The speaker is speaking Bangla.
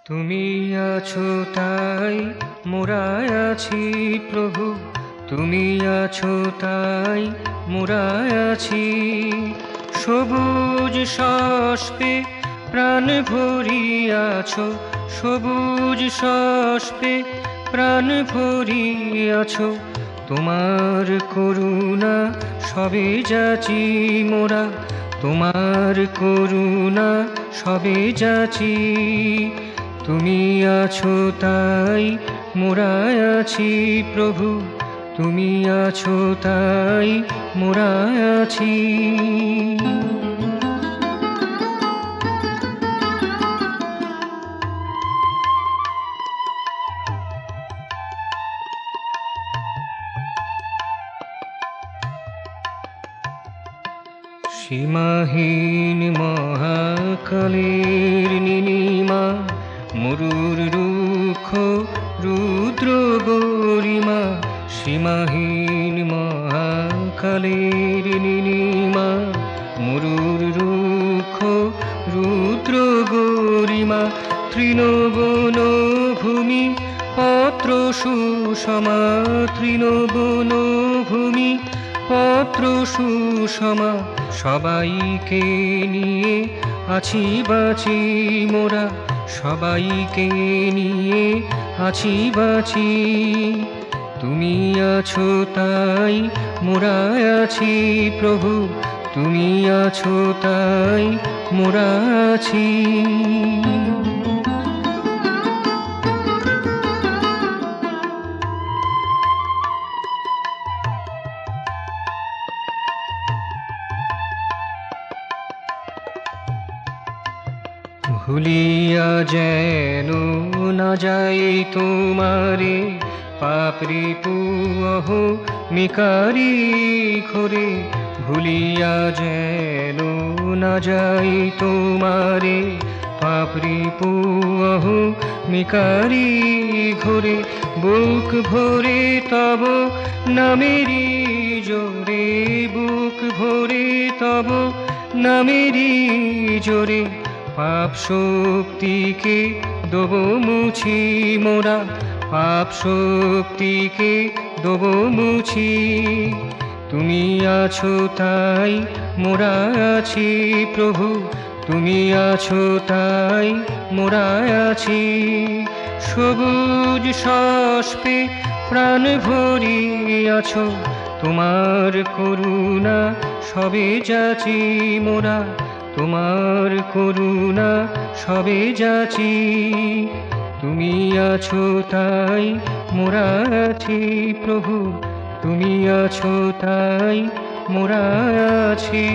তুমি আছো তাই মোরা আছি প্রভু, তুমি আছো তাই মোরা আছি। সবুজ শস্পে প্রাণ ভরিয়াছো, সবুজ শস্পে প্রাণ ভরিয়াছো। তোমার করুণা সবে যাচি মোরা, তোমার করুণা সবে যাচি। তুমি আছো তাই মোরা আছি প্রভু, তুমি আছো তাই মোরা আছি। সীমাহীন মহাকালের নীলিমা, মরুর রুক্ষ রুদ্র গরিমা। সীমাহীন মহাকালের নীলিমা, মরুর রুক্ষ রুদ্র গরিমা। তৃণবন ভূমি পত্র সুষমা, তৃণবন ভূমি পত্র সুষমা। সবাইকে নিয়ে আছি বাঁচি মোরা, সবাইকে নিয়ে আছি বাঁচি। তুমি আছো তাই মোরা আছি প্রভু, তুমি আছো তাই মোরা আছি। ভুলিয়া যেন না যাই তোমারে, পাপরি পুহ মিকারি ঘরে। ভুলিয়া যেন না যাই তোমারে, পাপরি পুহ মিকারি ঘরে। বুক ভরে তব নামেরি জোরে, বুক ভরে তব নামেরি জোরে। পাপ শক্তিকে দেব মুছি মোরা, পাপ শক্তিকে দেব মুছি। তুমি আছো তাই মোরা আছি প্রভু, তুমি আছো তাই মোরা আছি। সবুজ শস্পে প্রাণ ভরিয়াছো, তোমার করুণা সবে যাচি মোরা, তোমার করুণা সবে যাচি। তুমি আছো তাই মোরা আছি প্রভু, তুমি আছো তাই মোরা আছি।